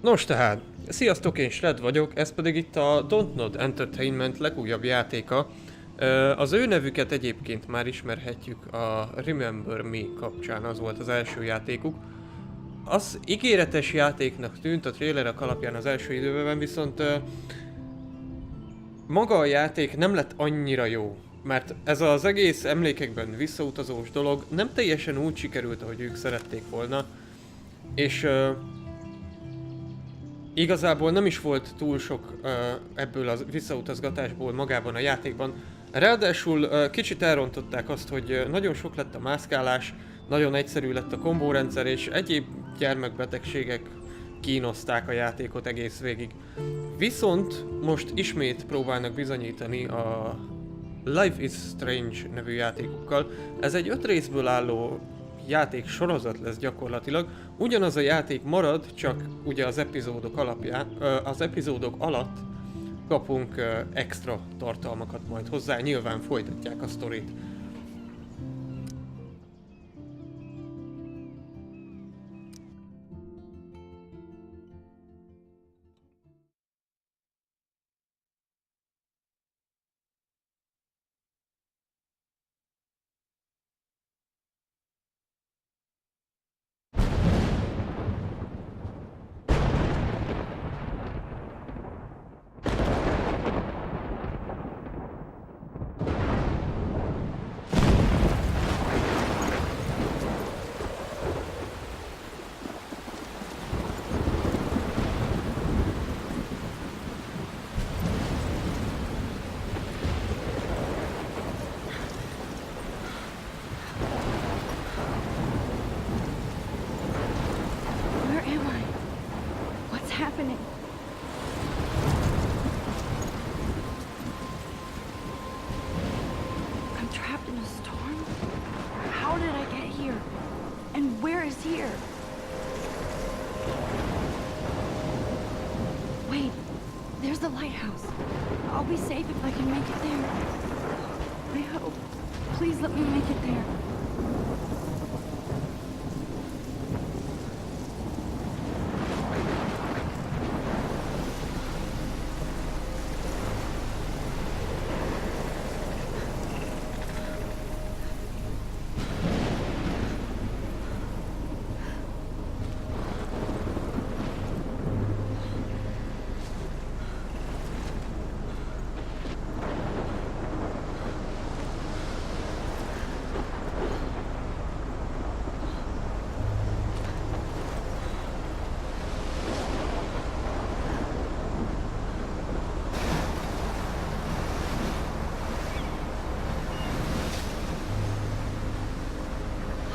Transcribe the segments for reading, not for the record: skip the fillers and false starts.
Nos tehát, sziasztok, én Shred vagyok, ez pedig itt a DONTNOD Entertainment legújabb játéka. Az ő nevüket egyébként már ismerhetjük a Remember Me kapcsán, az volt az első játékuk. Az ígéretes játéknak tűnt a trailerek alapján az első időben, viszont maga a játék nem lett annyira jó. Mert ez az egész emlékekben visszautazós dolog nem teljesen úgy sikerült, ahogy ők szerették volna. És igazából nem is volt túl sok ebből a visszautazgatásból magában a játékban. Ráadásul kicsit elrontották azt, hogy nagyon sok lett a mászkálás, nagyon egyszerű lett a kombórendszer, és egyéb gyermekbetegségek kínozták a játékot egész végig. Viszont most ismét próbálnak bizonyítani a Life is Strange nevű játékukkal. Ez egy 5 részből álló játék sorozat lesz gyakorlatilag. Ugyanaz a játék marad, csak ugye az epizódok alapján, az epizódok alatt kapunk extra tartalmakat majd hozzá, nyilván folytatják a sztorit. Happening. I'm trapped in a storm? How did I get here? And where is here? Wait, there's the lighthouse. I'll be safe if I can make it there. I hope. Please let me make it there.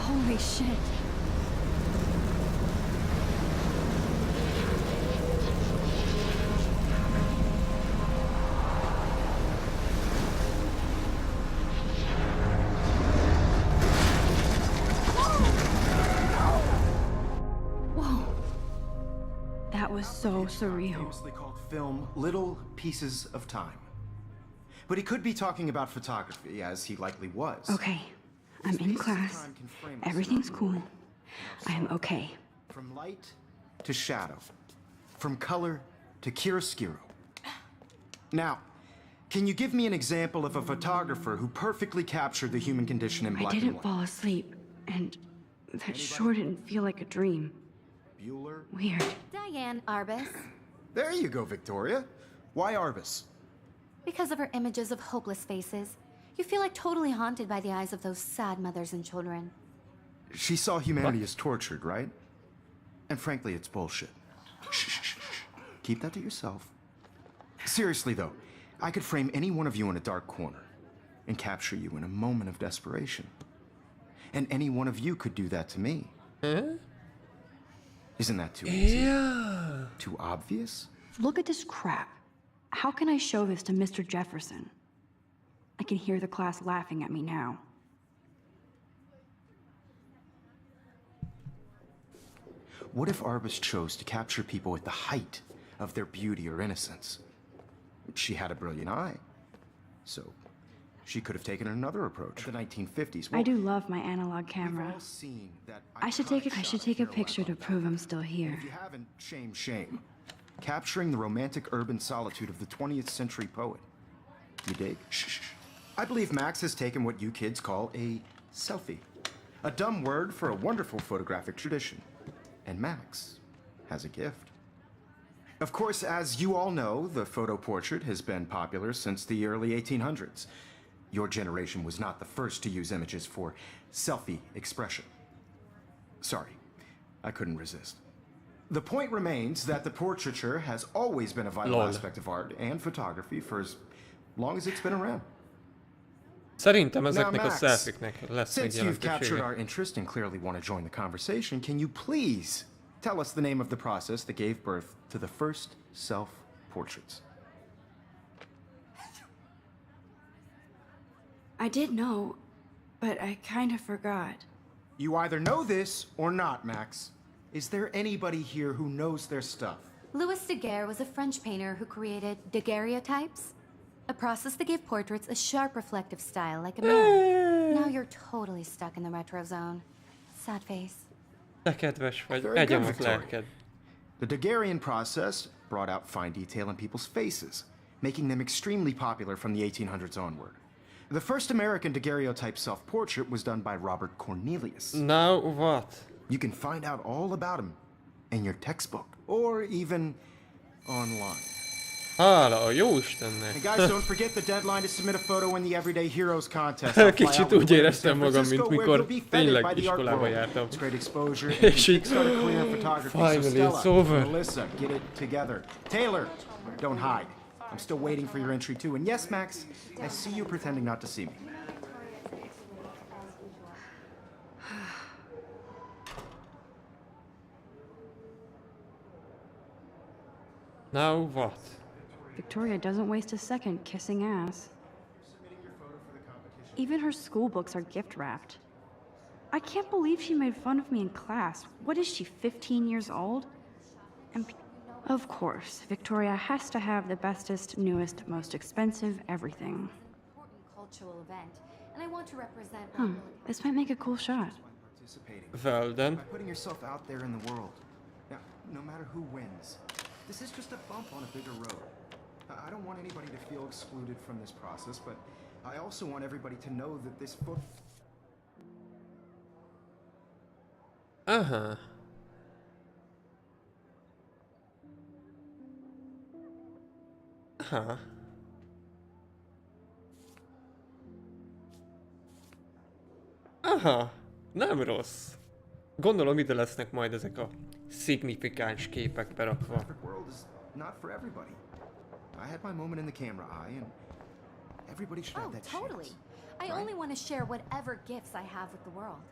Holy shit. Whoa. That was so surreal. Famously called film Little Pieces of Time. But he could be talking about photography, as he likely was. Okay. I'm in class. Everything's cool. I am okay. From light to shadow. From color to chiaroscuro. Now, can you give me an example of a photographer who perfectly captured the human condition in black I and didn't white? fall asleep, and that sure didn't feel like a dream. Bueller? Weird. Diane Arbus. There you go, Victoria. Why Arbus? Because of her images of hopeless faces, you feel like totally haunted by the eyes of those sad mothers and children. She saw humanity as tortured, right? And frankly, it's bullshit. Shh, shh, shh. Keep that to yourself. Seriously, though, I could frame any one of you in a dark corner and capture you in a moment of desperation. And any one of you could do that to me. Huh? Isn't that too easy? Yeah. Too obvious? Look at this crap. How can I show this to Mr. Jefferson? I can hear the class laughing at me now. What if Arbus chose to capture people at the height of their beauty or innocence? She had a brilliant eye. So She could have taken another approach. The 1950s. I do love my analog We've camera. all seen that I should take a picture to prove I'm still here. If you haven't, shame. Capturing the romantic urban solitude of the 20th century poet. You dig? Shh. I believe Max has taken what you kids call a selfie. A dumb word for a wonderful photographic tradition. And Max has a gift. Of course, as you all know, the photo portrait has been popular since the early 1800s. Your generation was not the first to use images for selfie expression. Sorry, I couldn't resist. The point remains that the portraiture has always been a vital Lol. aspect of art and photography for as long as it's been around. Szerintem Now, ezeknek a Max, selfiknek lesz még since you've captured jelentősége. our interest and clearly want to join the conversation, can you please tell us the name of the process that gave birth to the first self-portraits? I did know, but I kind of forgot. You either know this or not, Max. Is there anybody here who knows their stuff? Louis Daguerre was a French painter who created daguerreotypes, a process that gave portraits a sharp reflective style like a mirror. Now you're totally stuck in the retro zone. Sad face. Te kedves vagy, Very egyem good, a Victoria. lelked. The Daguerrean process brought out fine detail in people's faces, making them extremely popular from the 1800s onward. The first American daguerreotype self-portrait was done by Robert Cornelius. Now what? You can find out all about him in your textbook, or even online. Hála a jó And Istennek. guys, don't forget the deadline to submit a photo in the Everyday Heroes contest. I'll fly Kicsit out with úgy the winner éreztem to San magam, Francisco, mint where mikor you'll be feted tényleg by the art iskolába world. jártam. It's great exposure and És can így kickstart a career in photography. So finally it's Stella, over. Melissa, get it together. Taylor, don't hide. I'm still waiting for your entry too. And yes, Max, I see you pretending not to see me. Now what? Victoria doesn't waste a second kissing ass. Even her school books are gift wrapped. I can't believe she made fun of me in class. What is she, 15 years old? And of course, Victoria has to have the bestest, newest, most expensive everything. Important cultural event, and I want to represent. This might make a cool shot. Participating Well then. by putting yourself out there in the world. Now, no matter who wins, this is just a bump on a bigger road. I don't want anybody to feel excluded from this process, but I also want everybody to know that this book. Aha. Aha. Aha. Nem rossz. Gondolom ide lesznek majd ezek a szignifikáns képek berakva. The world is not for everybody. I had my moment in the camera eye, and everybody should have Oh, that totally. chance. I only want to share whatever gifts I have with the world.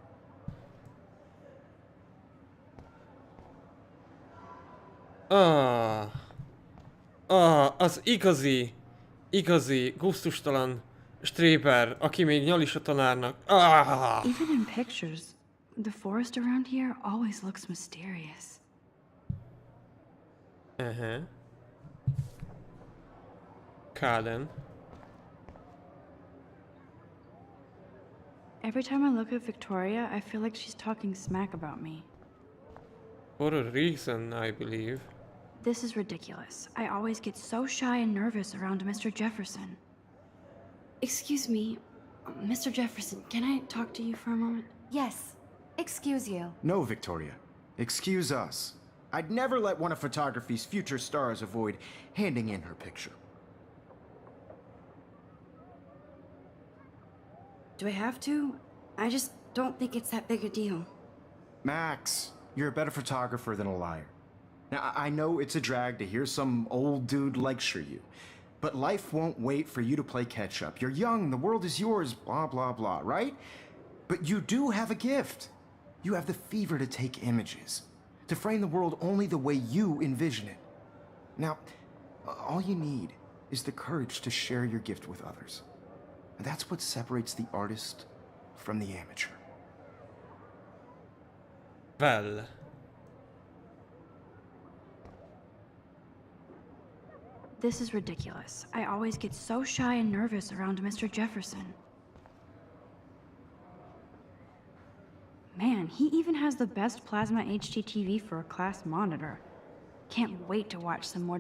Az igazi, gusztustalan stréber, aki még nyal is a tanárnak. Even in pictures, the forest around here always looks mysterious. Káden. Every time I look at Victoria, I feel like she's talking smack about me. For a reason, I believe. This is ridiculous. I always get so shy and nervous around Mr. Jefferson. Excuse me, Mr. Jefferson, can I talk to you for a moment? Yes. Excuse you. No, Victoria. Excuse us. I'd never let one of photography's future stars avoid handing in her picture. Do I have to? I just don't think it's that big a deal. Max, you're a better photographer than a liar. Now, I know it's a drag to hear some old dude lecture you, but life won't wait for you to play catch up. You're young, the world is yours, blah, blah, blah, right? But you do have a gift. You have the fever to take images, to frame the world only the way you envision it. Now, all you need is the courage to share your gift with others. And that's what separates the artist from the amateur. Well. This is ridiculous. I always get so shy and nervous around Mr. Jefferson. Man, he even has the best plasma HDTV for a class monitor. Can't wait to watch some more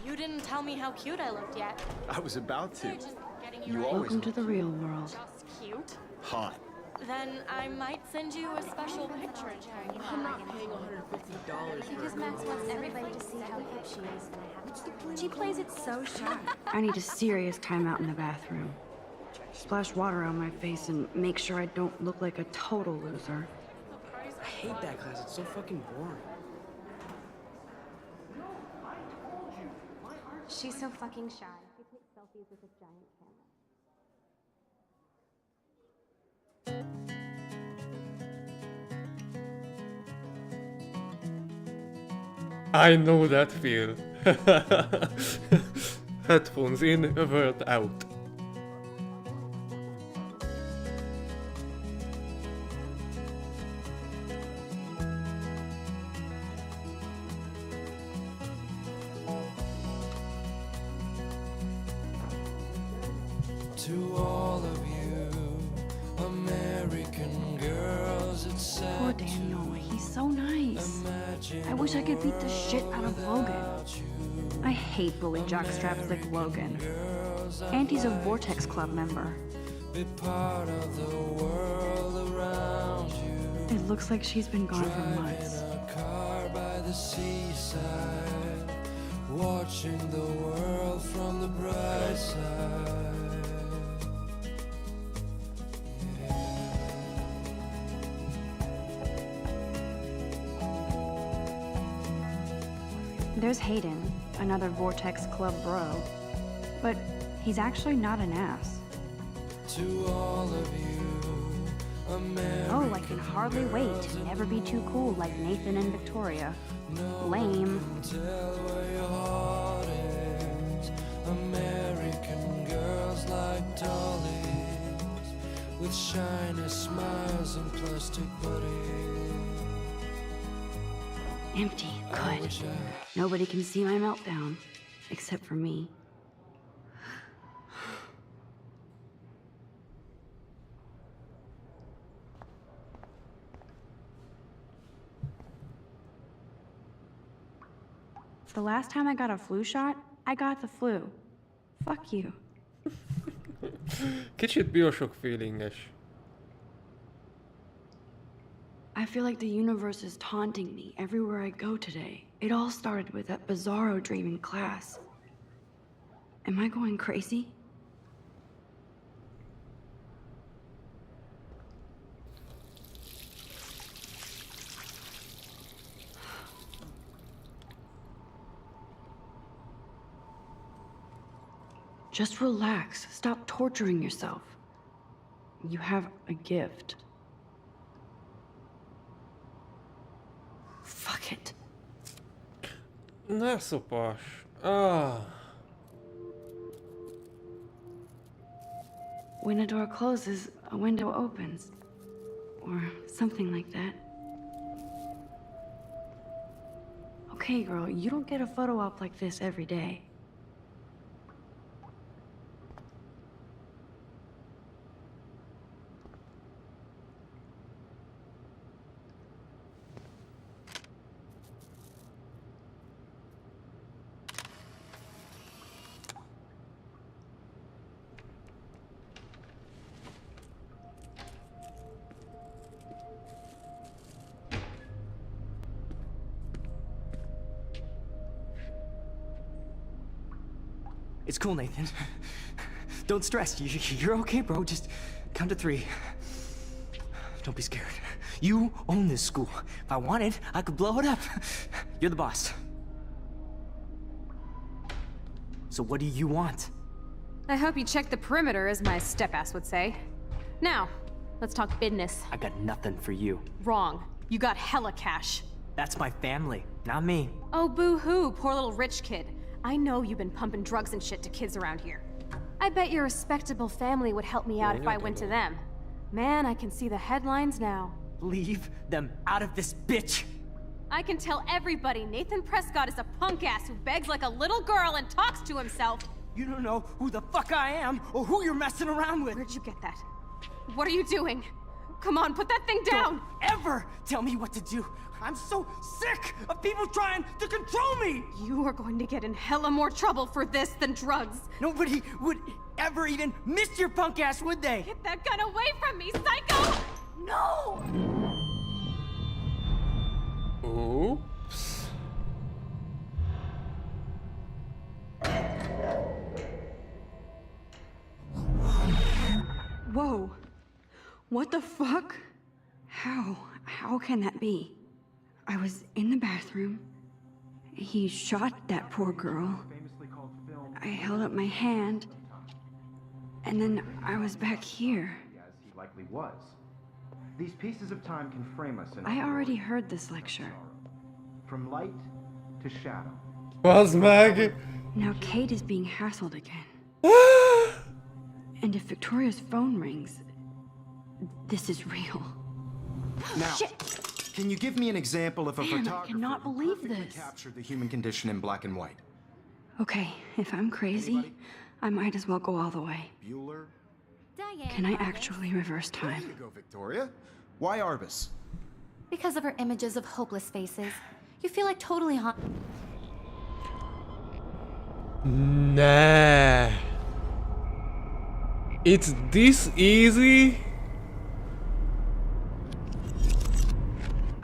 You didn't tell me how cute I looked yet. I was about to. Just getting You right. always Welcome to the real world. Just cute. hot. Then I might send you a special picture. I'm not paying $150 Because Max wants everybody to see how hip she is. She plays it so shy. I need a serious timeout in the bathroom. Splash water on my face and make sure I don't look like a total loser. I hate that class. It's so fucking boring. She's so fucking shy. She takes selfies with a giant camera. I know that feel. Headphones in, word out. To all of you, American girls, it's sad Poor Daniel, he's so nice. I wish I could beat the shit out of Logan. I hate bully jockstraps like Logan. Auntie's a Vortex Club member. be part of the world around you. It looks like she's been gone for months. In a car by the seaside, watching the world from the bright side. There's Hayden, another Vortex Club bro. But he's actually not an ass. To all of you, American Oh, I can hardly wait to never be too cool like Nathan and Victoria. Lame. tell where your heart is. American girls like dollies, with shiny smiles and plastic bodies. Empty. Good. Nobody can see my meltdown. Except for me. The last time I got a flu shot, I got the flu. Fuck you. Kicsit Bioshock feelinges. I feel like the universe is taunting me everywhere I go today. It all started with that bizarro dream in class. Am I going crazy? Just relax. Stop torturing yourself. You have a gift. Fuck it. Ne szopas. Ah. When a door closes, a window opens. Or something like that. Okay, girl, you don't get a photo op like this every day. It's cool, Nathan. Don't stress. You're okay, bro. Just count to 3. Don't be scared. You own this school. If I wanted, I could blow it up. You're the boss. So what do you want? I hope you checked the perimeter, as my step-ass would say. Now, let's talk business. I got nothing for you. Wrong. You got hella cash. That's my family, not me. Oh, boo-hoo, poor little rich kid. I know you've been pumping drugs and shit to kids around here. I bet your respectable family would help me out if I went to them. Man, I can see the headlines now. Leave them out of this, bitch! I can tell everybody Nathan Prescott is a punk ass who begs like a little girl and talks to himself. You don't know who the fuck I am or who you're messing around with. Where'd you get that? What are you doing? Come on, put that thing down! Don't ever tell me what to do. I'm so sick of people trying to control me! You are going to get in hella more trouble for this than drugs. Nobody would ever even miss your punk ass, would they? Get that gun away from me, psycho! No! Oops. Whoa. What the fuck? How can that be? I was in the bathroom. He shot that poor girl. I held up my hand. And then I was back here. As he likely was. These pieces of time can frame us in I already heard this lecture. from light to shadow. Was meg? Now Kate is being hassled again. And if Victoria's phone rings, this is real. Now, can you give me an example of a Damn, I photographer cannot who believe perfectly this. captured the human condition in black and white? Okay, if I'm crazy, Anybody? I might as well go all the way. Bueller? Diane. Can I Arbus. actually reverse There time? you go, Victoria. Why Arbus? Because of her images of hopeless faces, you feel like totally Nah. It's this easy?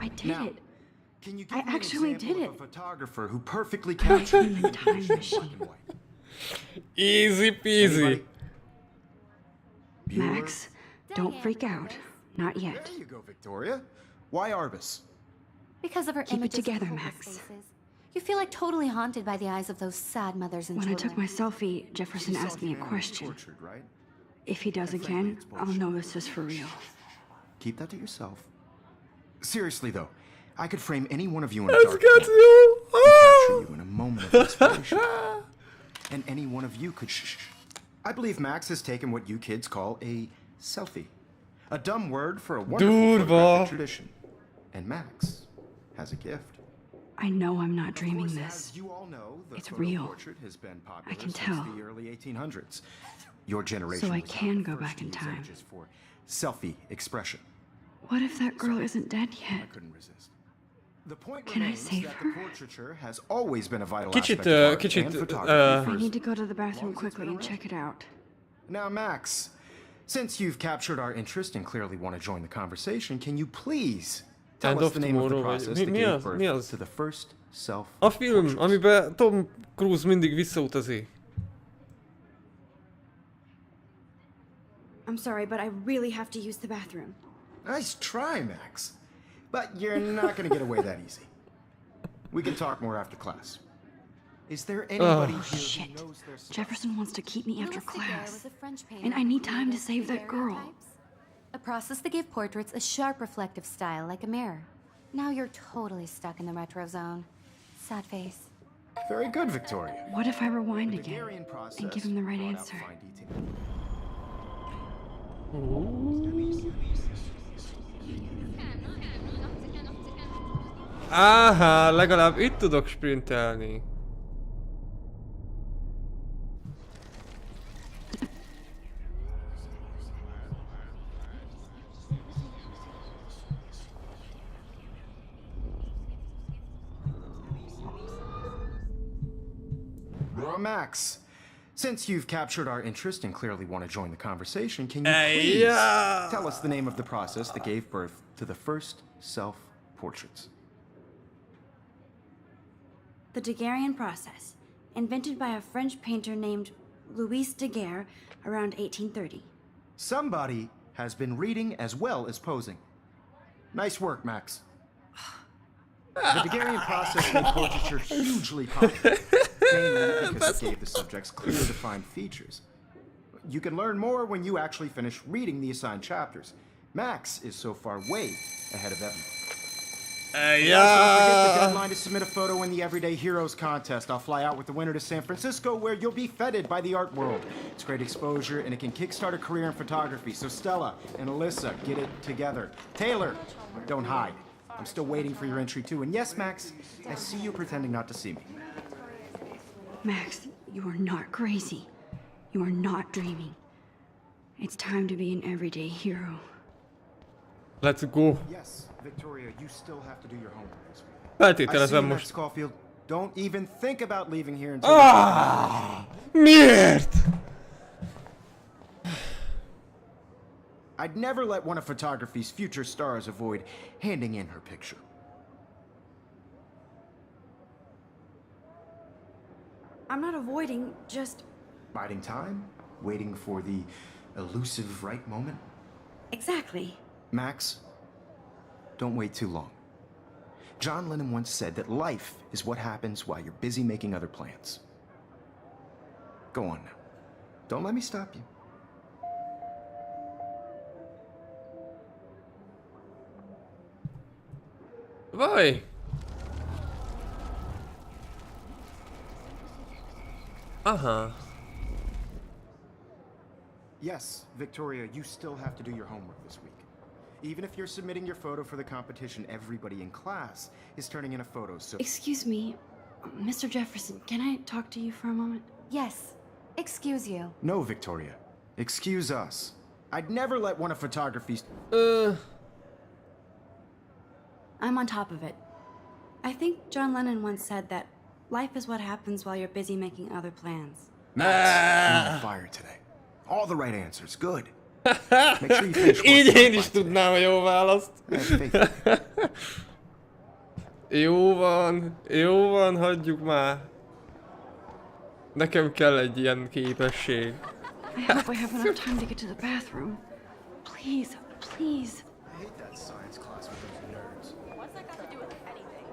I did Now, it. Can you give I me an actually example did of a it. photographer who perfectly captured The time in black machine. and white? Easy peasy. Anybody? Bueller? Max, don't freak out. Not yet. There you go, Victoria. Why Arbus? Because of her Keep it images together, of hopeless Max. faces, you feel like totally haunted by the eyes of those sad mothers and When I children. took my selfie, Jefferson You saw asked me a humanity question. tortured, right? If he does And frankly, again, it's I'll bullshit. know this is for real. Keep that to yourself. Seriously, though, I could frame any one of you in a Let's dark get corner you. and capture you in a moment of inspiration. And any one of you could I believe Max has taken what you kids call a selfie. A dumb word for a wonderful Dude, photographic va. tradition. And Max has a gift. I know I'm not Of dreaming course, this. as you all know, the It's photo real. portrait has been popular I can since tell. the early 1800s. Your generation So I was not can the go first back to in use time. images for selfie expression. What if that girl isn't dead I yet? couldn't resist. The point Can I remains save that her? the portraiture has always been a vital Kicsit, aspect of art kicsit, and photography. I need to go to the bathroom long as it's quickly been and around. check it out. Now, Max, since you've captured our interest and clearly want to join the conversation, can you please tell End us of the name of the Tomorrow, vagy- process mi- that mi gave az- birth mi az? to the first self A film, amiben Tom Cruise mindig visszautazik. I'm sorry, but I really have to use the bathroom. Nice try, Max. But you're not going to get away that easy. We can talk more after class. Is there anybody here Shit. who knows their stuff? Jefferson wants to keep me after Louis Daguerre class. was a French painter And I who need time to created save that girl. daguerreotypes, a process that gave portraits a sharp reflective style like a mirror. Now you're totally stuck in the retro zone. Sad face. Very good, Victoria. What if I rewind The again Daguerrean process and give him the right brought out answer? fine detail. Áhá, legalább itt tudok sprintelni. Max, since you've captured our interest and clearly want to join the conversation, can you Hey, please yeah. tell us the name of the process that gave birth to the first self-portraits? The Daguerrean process, invented by a French painter named Louis Daguerre around 1830. Somebody has been reading as well as posing. Nice work, Max. The Daguerrean process made portraiture hugely popular, mainly because it gave the subjects clear, defined features. You can learn more when you actually finish reading the assigned chapters. Max is so far way ahead of everyone. Don't forget the Ja. deadline to submit a photo in the Everyday Heroes contest. I'll fly out with the winner to San Francisco, where you'll be feted by the art world. It's great exposure, and it can kickstart a career in photography. So Stella and Alyssa, get it together. Taylor, don't hide. I'm still waiting for your entry too. And yes, Max, I see you pretending not to see me. Max, you are not crazy. You are not dreaming. It's time to be an everyday hero. Let's go. Yes, Victoria, you still have to do your homework this week. I see Feltételezem you, Max most. Caulfield. Don't even think about leaving here until... Miért? I'd never let one of photography's future stars avoid handing in her picture. I'm not avoiding, just... Biding time? Waiting for the elusive right moment? Exactly. Max, don't wait too long. John Lennon once said that life is what happens while you're busy making other plans. Go on now. Don't let me stop you. Vaj! Aha. Yes, Victoria, you still have to do your homework this week. Even if you're submitting your photo for the competition, everybody in class is turning in a photo, so... Excuse me, Mr. Jefferson, can I talk to you for a moment? Yes. Excuse you. No, Victoria. Excuse us. I'd never let one of photography's... I'm on top of it. I think John Lennon once said that life is what happens while you're busy making other plans. Max, you're on fire today. All the right answers. Good. Make sure you finish Így working én on is it tudnám a jó választ. today. Jó van, hagyjuk már. Nekem kell egy ilyen képesség. I hope I have enough time to get to the bathroom. Please, please. I hate that science class with those nerds. What's that got to do with anything?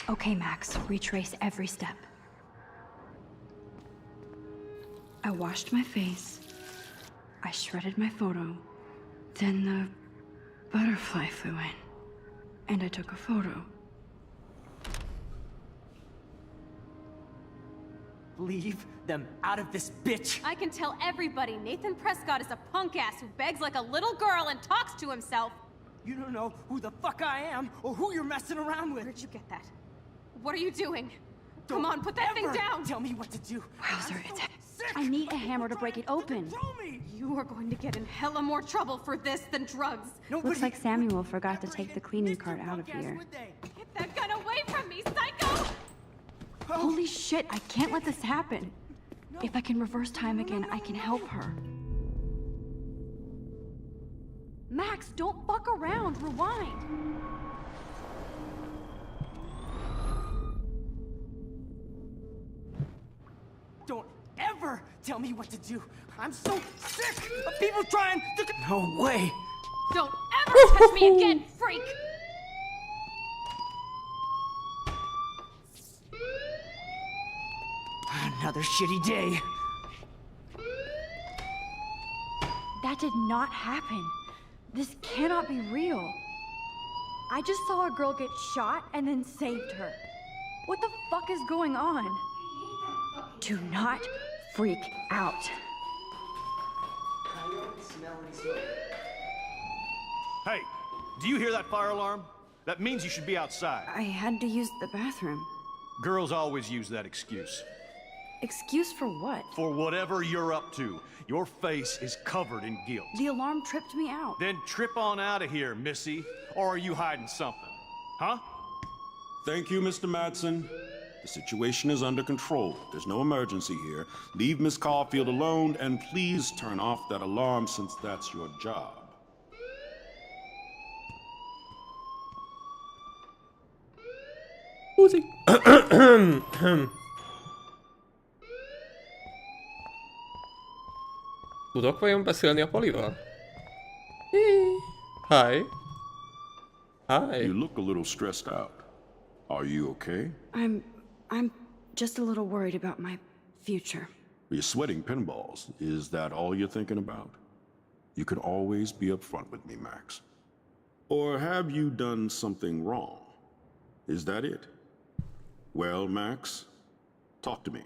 Okay, Max, retrace every step. I washed my face. I shredded my photo. Then the butterfly flew in. And I took a photo. Leave them out of this bitch! I can tell everybody Nathan Prescott is a punk ass who begs like a little girl and talks to himself. You don't know who the fuck I am or who you're messing around with. Where'd you get that? What are you doing? Don't Come on, put that thing ever down! Tell me what to do. Wowzer, it's... Sick I need a hammer to of break it trying to open. control me. You are going to get in hella more trouble for this than drugs. Looks Nobody like Samuel forgot to ever take the hit cleaning Mr. cart out of Punk ass, here. would they? Get that gun away from me, psycho! Holy shit, I can't let this happen. If I can reverse time again, I can help her. Max, don't fuck around. Rewind. Don't ever tell me what to do. I'm so sick of people trying to... No way. Don't ever touch me again, freak! Another shitty day. That did not happen. This cannot be real. I just saw a girl get shot and then saved her. What the fuck is going on? Do not freak out. Hey, do you hear that fire alarm? That means you should be outside. I had to use the bathroom. Girls always use that excuse. Excuse for what? For whatever you're up to, your face is covered in guilt. The alarm tripped me out. Then trip on out of here, Missy. Or are you hiding something? Huh? Thank you, Mr. Madsen. The situation is under control. There's no emergency here. Leave Miss Caulfield alone, and please turn off that alarm since that's your job. Uzi. Tudok vajon beszélni a Polival? Hi. Hi. You look a little stressed out. Are you okay? I'm just a little worried about my future. You're sweating pinballs. Is that all you're thinking about? You can always be upfront with me, Max. Or have you done something wrong? Is that it? Well, Max, talk to me.